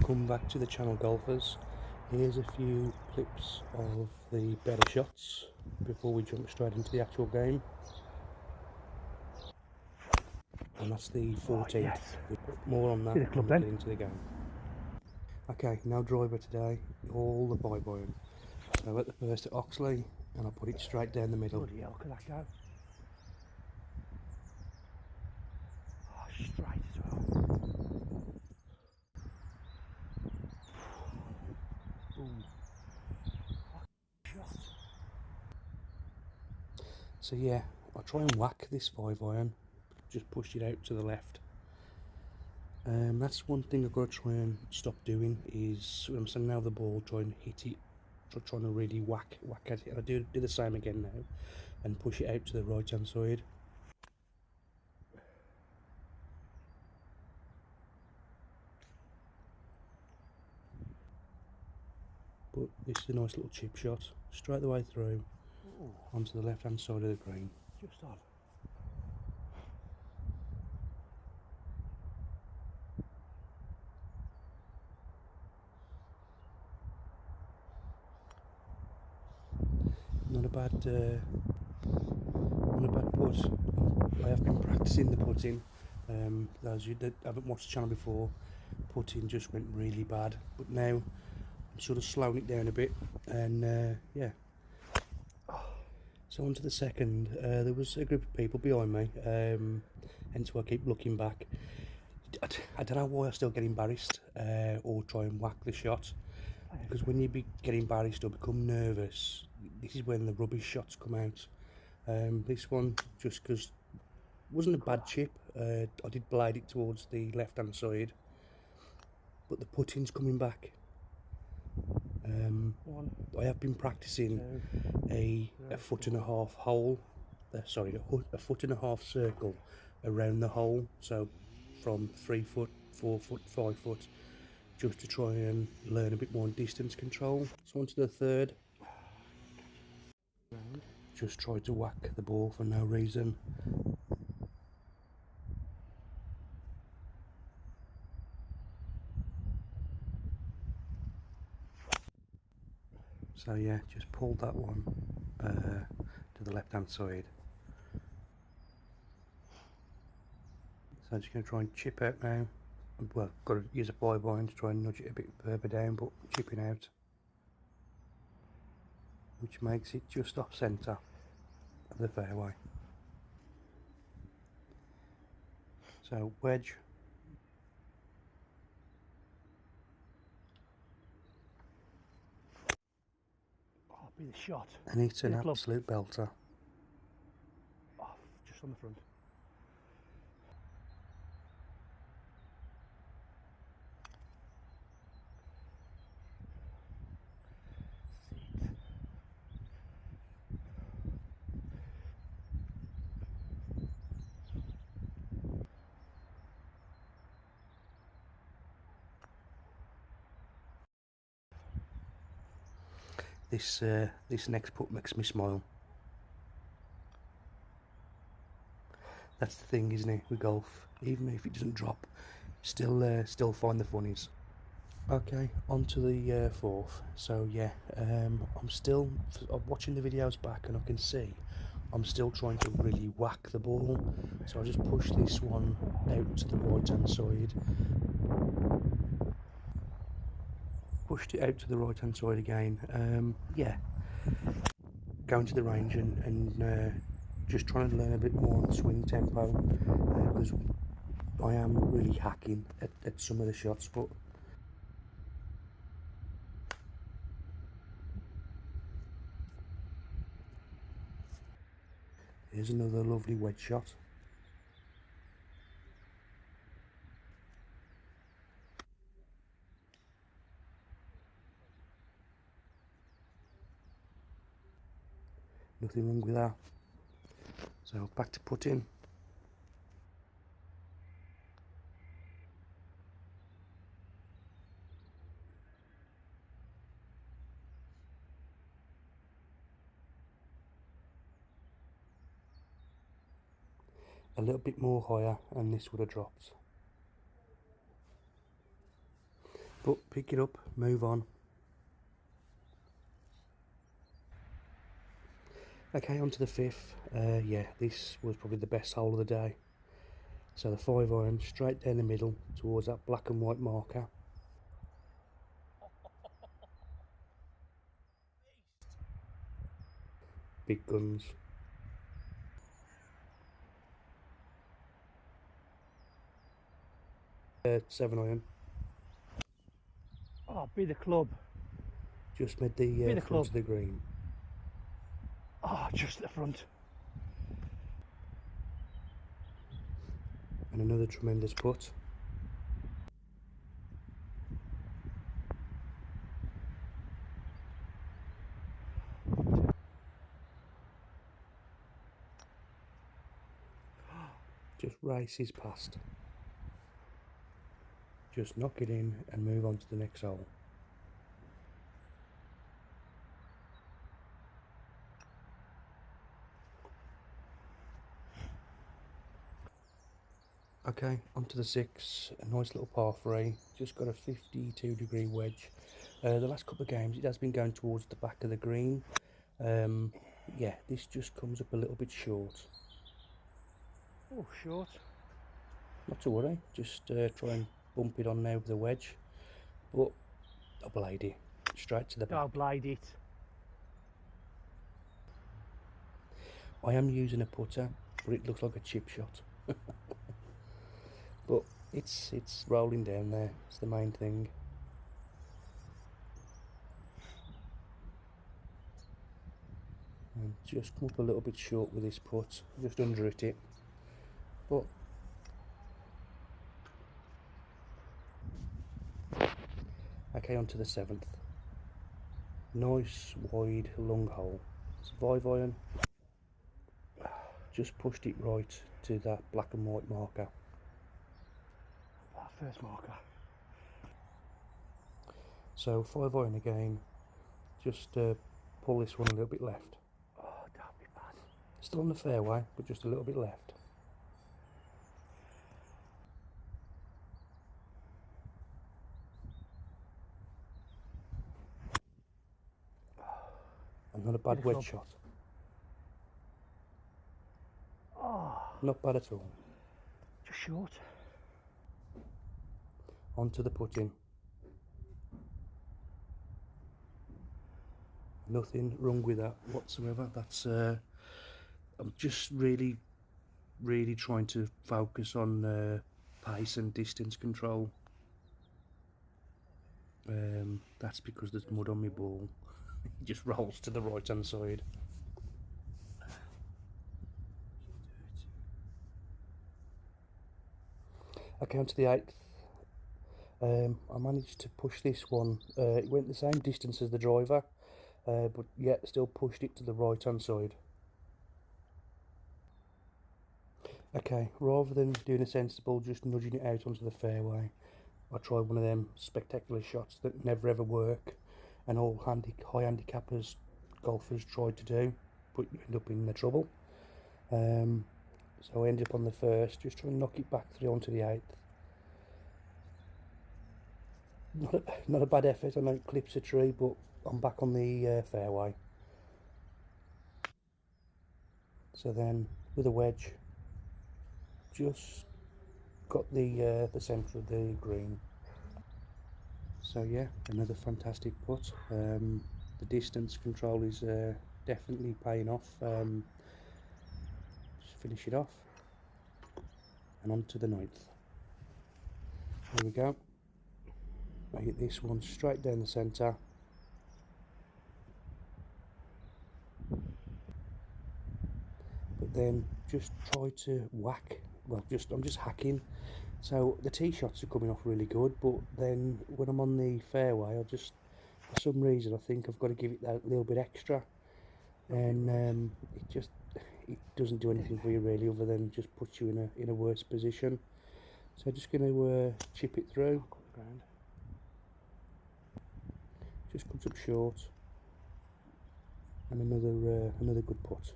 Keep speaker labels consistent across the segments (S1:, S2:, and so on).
S1: Welcome back to the channel, golfers. Here's a few clips of the better shots before we jump straight into the actual game. And that's the 14th.
S2: Yes.
S1: We'll put more on that
S2: See the club
S1: when we
S2: then.
S1: get into the game. Okay, now driver today, all the 5-iron. So at the first at Oxley, and I'll put it straight down the middle.
S2: Bloody hell, look at that go. Oh, straight as well. Ooh. Shot.
S1: So yeah, I'll try and whack this 5-iron, just push it out to the left. That's one thing I've got to try and stop doing, is when I'm standing out of the ball, try and hit it, trying to really whack at it. I do the same again now, and push it out to the right hand side. But this is a nice little chip shot, straight the way through.
S2: Ooh.
S1: Onto the left hand side of the green.
S2: Just on.
S1: Not a bad putt. I have been practicing the putting. Those of you that haven't watched the channel before, putting just went really bad, but now I'm sort of slowing it down a bit, and yeah. So on to the second. There was a group of people behind me, hence why I keep looking back. I don't know why I still get embarrassed or try and whack the shot, because when you get embarrassed or become nervous, this is when the rubbish shots come out. This one, just because wasn't a bad chip, I did blade it towards the left hand side, but the putting's coming back. I have been practicing a 1.5 foot hole, a 1.5 foot circle around the hole, so from 3 foot, 4 foot, 5 foot, just to try and learn a bit more distance control. So on to the third. Just tried to whack the ball for no reason. So yeah, just pulled that one to the left hand side. So I'm just going to try and chip out now. Well, got to use a 5-iron to try and nudge it a bit further down, but chipping out, which makes it just off centre of the fairway. So wedge.
S2: Oh, be the shot.
S1: And it's an absolute belter.
S2: Oh, just on the front.
S1: This next putt makes me smile. That's the thing, isn't it, with golf? Even if it doesn't drop, still find the funnies. Okay, on to the fourth. So yeah, I'm watching the videos back, and I can see I'm still trying to really whack the ball. So I just push this one out to the right hand side. Pushed it out to the right hand side again. Yeah, going to the range and just trying to learn a bit more on the swing tempo, because I am really hacking at some of the shots, but here's another lovely wedge shot. Nothing wrong with that. So back to putting. A little bit more higher and this would have dropped. But pick it up, move on. Okay, on to the 5th. Yeah, this was probably the best hole of the day. So the 5-iron straight down the middle towards that black and white marker. Big guns. 7-iron.
S2: Oh, be the club.
S1: Just made the
S2: the
S1: front
S2: club.
S1: of the green.
S2: Oh, just at the front.
S1: And another tremendous putt. Just races past. Just knock it in and move on to the next hole. Okay, onto the 6, a nice little par 3, just got a 52-degree wedge. The last couple of games it has been going towards the back of the green. Yeah, this just comes up a little bit short.
S2: Oh, short.
S1: Not to worry, just try and bump it on now with the wedge. But I blade it straight to the back.
S2: I'll blade it.
S1: I am using a putter, but it looks like a chip shot. But it's rolling down there, it's the main thing. And just come up a little bit short with this putt, just under it. But okay, on to the 7th. Nice wide long hole. It's 5-iron. Just pushed it right to that black and white marker.
S2: That first marker.
S1: So 5-iron again. Just pull this one a little bit left.
S2: Oh, don't be bad.
S1: Still on the fairway, but just a little bit left. And not a bad wedge shot.
S2: Oh,
S1: Not bad at all.
S2: just short.
S1: Onto the putting. Nothing wrong with that whatsoever. That's I'm just really trying to focus on pace and distance control. That's because there's mud on my ball. It just rolls to the right hand side. Okay, on to the 8th. I managed to push this one. It went the same distance as the driver, but yet still pushed it to the right hand side. Okay, rather than doing a sensible, just nudging it out onto the fairway, I tried one of them spectacular shots that never ever work, and all high handicappers, golfers tried to do, but you end up in the trouble. So I ended up on the 1st, just trying to knock it back through onto the 8th. Not a bad effort. I know it clips a tree, but I'm back on the fairway. So then with a wedge, just got the centre of the green. So yeah, another fantastic putt. The distance control is definitely paying off. Just finish it off, and on to the 9th. Here we go. I hit this one straight down the centre. But then just try to whack. Well, I'm just hacking. So the tee shots are coming off really good, but then when I'm on the fairway, for some reason, I think I've got to give it that little bit extra, and it doesn't do anything for you really, other than just put you in a worse position. So I'm just going to chip it through. Just comes up short, and another good putt.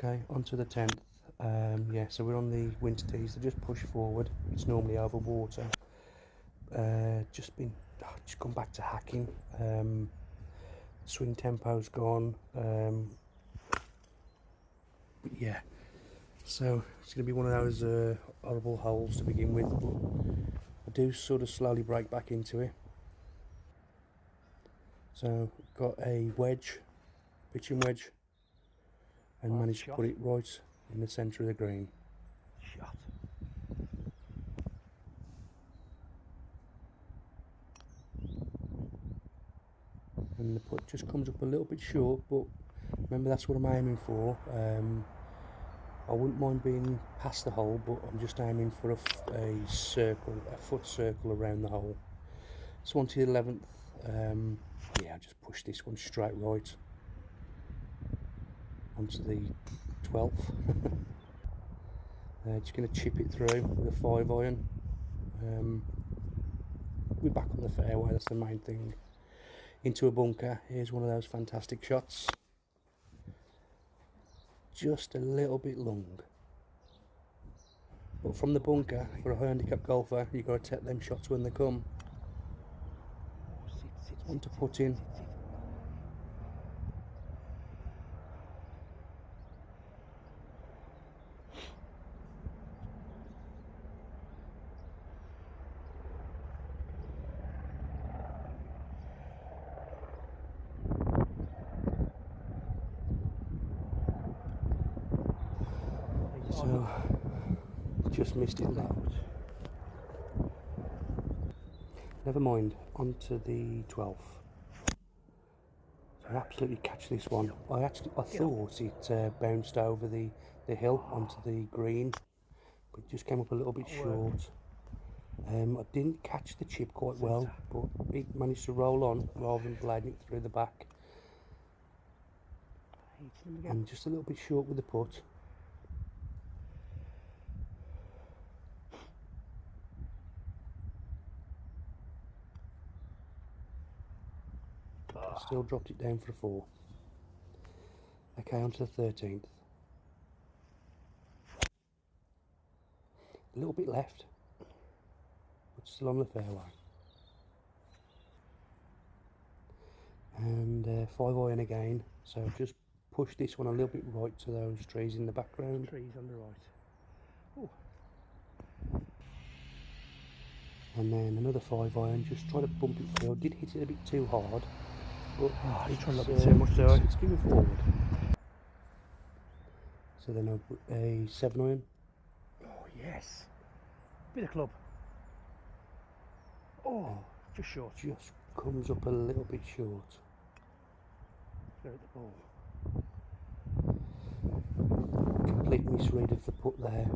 S1: Okay, on to the 10th. Yeah, so we're on the winter tees. They just push forward. It's normally over water. Just gone back to hacking. Swing tempo's gone. But yeah, so it's going to be one of those horrible holes to begin with, but I do sort of slowly break back into it. So got a wedge, pitching wedge, and managed to put it right in the centre of the green.
S2: Shot.
S1: And the putt just comes up a little bit short, but remember that's what I'm aiming for. I wouldn't mind being past the hole, but I'm just aiming for a circle, a foot circle around the hole. So on to the 11th, yeah, I just pushed this one straight right onto the 12th. Just going to chip it through with a 5-iron. We're back on the fairway, that's the main thing. Into a bunker. Here's one of those fantastic shots. Just a little bit long. But from the bunker, for a high-handicap golfer, you've got to take them shots when they come. One to put in. So, just missed it loud. Never mind, on to the 12th. So I absolutely catch this one. I thought it bounced over the hill onto the green, but it just came up a little bit short. I didn't catch the chip quite well, but it managed to roll on rather than blading it through the back. And just a little bit short with the putt. Still dropped it down for a 4. Okay, on to the 13th. A little bit left, but still on the fairway. And 5-iron again, so just push this one a little bit right to those trees in the background.
S2: Trees on the right. Ooh.
S1: And then another 5-iron, just try to bump it through. I did hit it a bit too hard, but
S2: it's trying not to be too much there.
S1: It's going forward. So then I'll put a 7-iron.
S2: Oh yes. Bit of club. Oh, just short.
S1: Just comes up a little bit short.
S2: There at the ball.
S1: Complete misread of the putt there.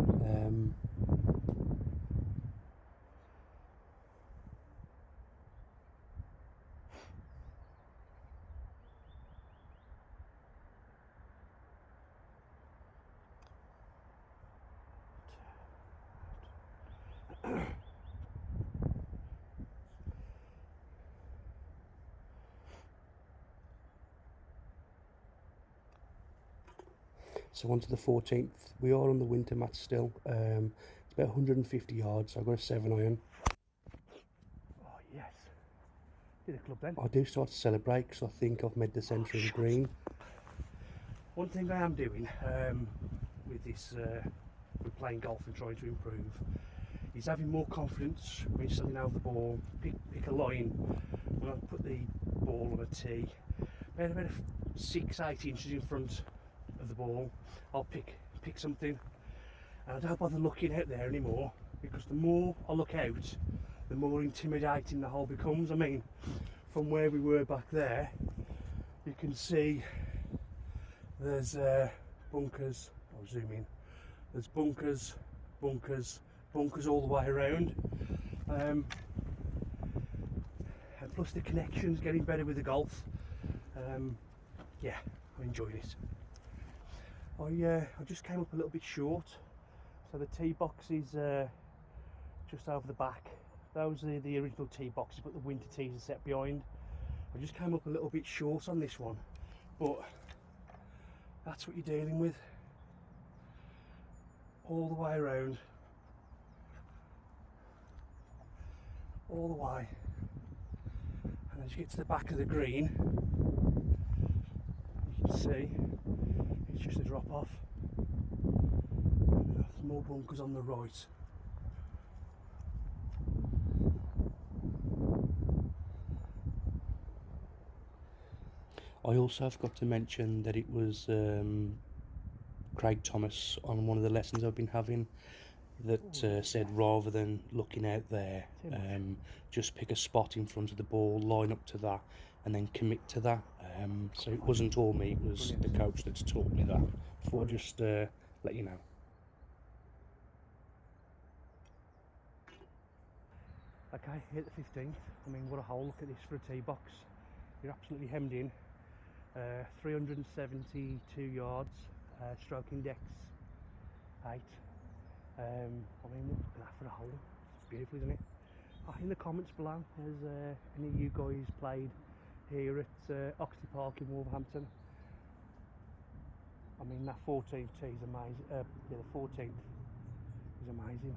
S1: So on to the 14th. We are on the winter match still. It's about 150 yards, so I've got a 7-iron.
S2: Oh yes. Bit of club then.
S1: I do start to celebrate because I think I've made the centre of the green.
S2: One thing I am doing with this, with playing golf and trying to improve, is having more confidence when you're standing over the ball. Pick a line. When I put the ball on a tee, about 6-8 inches in front of the ball, I'll pick something, and I don't bother looking out there anymore, because the more I look out, the more intimidating the hole becomes. I mean, from where we were back there, you can see there's bunkers. I'll zoom in. There's bunkers all the way around, and plus the connections getting better with the golf. Yeah, I'm enjoying it. I just came up a little bit short, so the tee box is just over the back. Those are the original tee boxes, but the winter tees are set behind. I just came up a little bit short on this one, but that's what you're dealing with. all the way around, all the way, and as you get to the back of the green, you can see it's just a drop off. There's more bunkers on the right.
S1: I also forgot to mention that it was Craig Thomas on one of the lessons I've been having that said rather than looking out there, just pick a spot in front of the ball, line up to that, and then commit to that. So it wasn't all me, it was the coach that's taught me that. Thought I'd just let you know.
S2: Okay, hit the 15th. I mean, what a hole. Look at this for a tee box. You're absolutely hemmed in. 372 yards, stroke index 8. I mean, look at that for a hole. It's beautiful, isn't it? Oh, in the comments below, has any of you guys played here at Oxley Park in Wolverhampton? I mean, that 14th tee is amazing. Yeah, the 14th is amazing.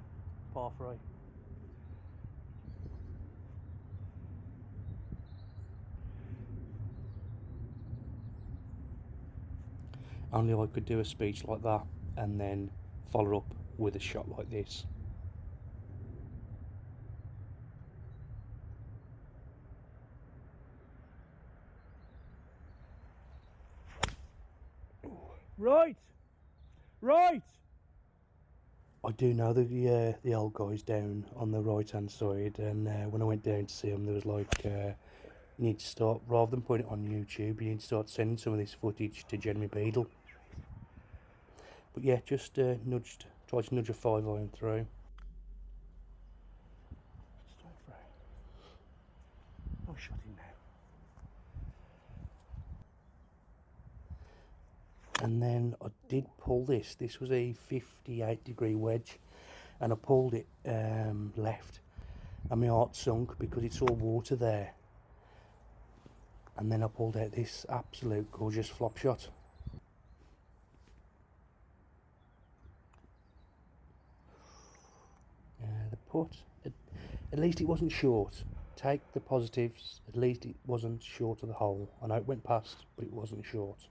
S2: Par 3.
S1: Only I could do a speech like that and then follow up with a shot like this.
S2: Right! Right!
S1: I do know the old guys down on the right hand side, and when I went down to see them, there was like, you need to start, rather than putting it on YouTube, you need to start sending some of this footage to Jeremy Beadle. But yeah, just tried to nudge a 5-iron through.
S2: Straight through. Oh, shot in now.
S1: And then I did pull this. This was a 58-degree wedge, and I pulled it left, and my heart sunk because it's all water there. And then I pulled out this absolute gorgeous flop shot. The putt, at least it wasn't short. Take the positives, at least it wasn't short of the hole. I know it went past, but it wasn't short.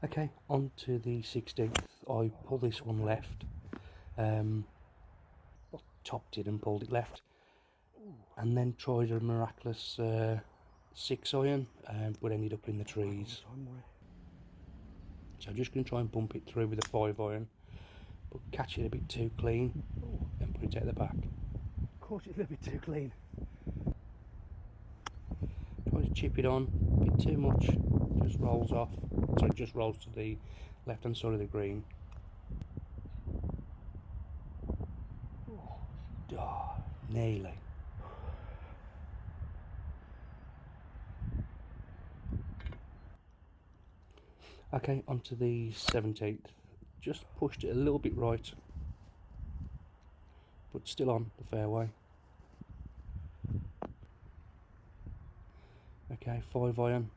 S1: Okay, on to the 16th. I pulled this one left, topped it and pulled it left, and then tried a miraculous 6-iron, but ended up in the trees. So I'm just going to try and bump it through with a 5-iron, but catch it a bit too clean and put it out the back.
S2: Caught it a little bit too clean.
S1: Try to chip it on, a bit too much, just rolls off. So it just rolls to the left hand side of the green. Oh, nearly. Okay, on to the 17th. Just pushed it a little bit right, but still on the fairway. Okay, 5-iron.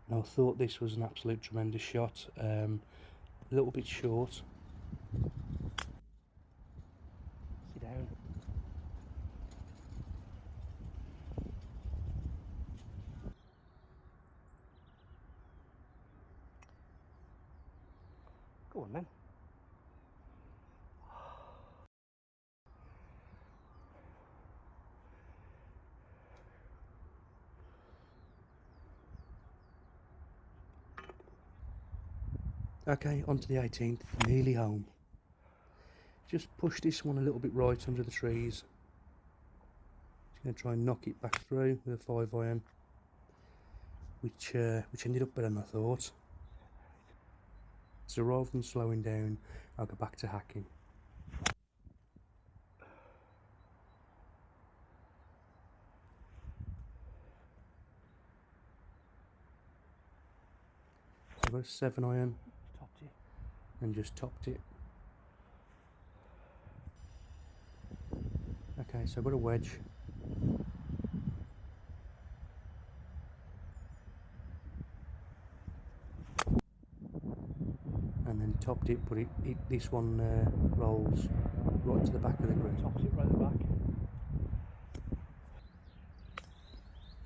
S1: And I thought this was an absolute tremendous shot. A little bit short.
S2: Sit down. Go on then.
S1: Okay, on to the 18th, nearly home. Just push this one a little bit right under the trees. Just going to try and knock it back through with a 5-iron, which ended up better than I thought. So rather than slowing down, I'll go back to hacking. So I've got a 7-iron
S2: Topped it.
S1: and just topped it. Okay, so I've got a wedge. And then topped it, but this one rolls right to the back of the green.
S2: Topped it right at the back.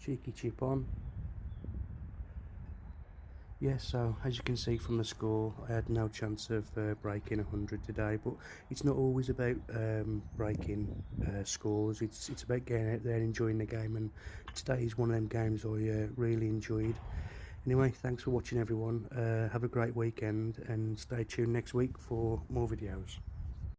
S1: Cheeky chip on. Yeah, so as you can see from the score, I had no chance of breaking 100 today, but it's not always about breaking scores. It's about getting out there and enjoying the game, and today is one of them games I really enjoyed. Anyway, thanks for watching everyone. Have a great weekend and stay tuned next week for more videos.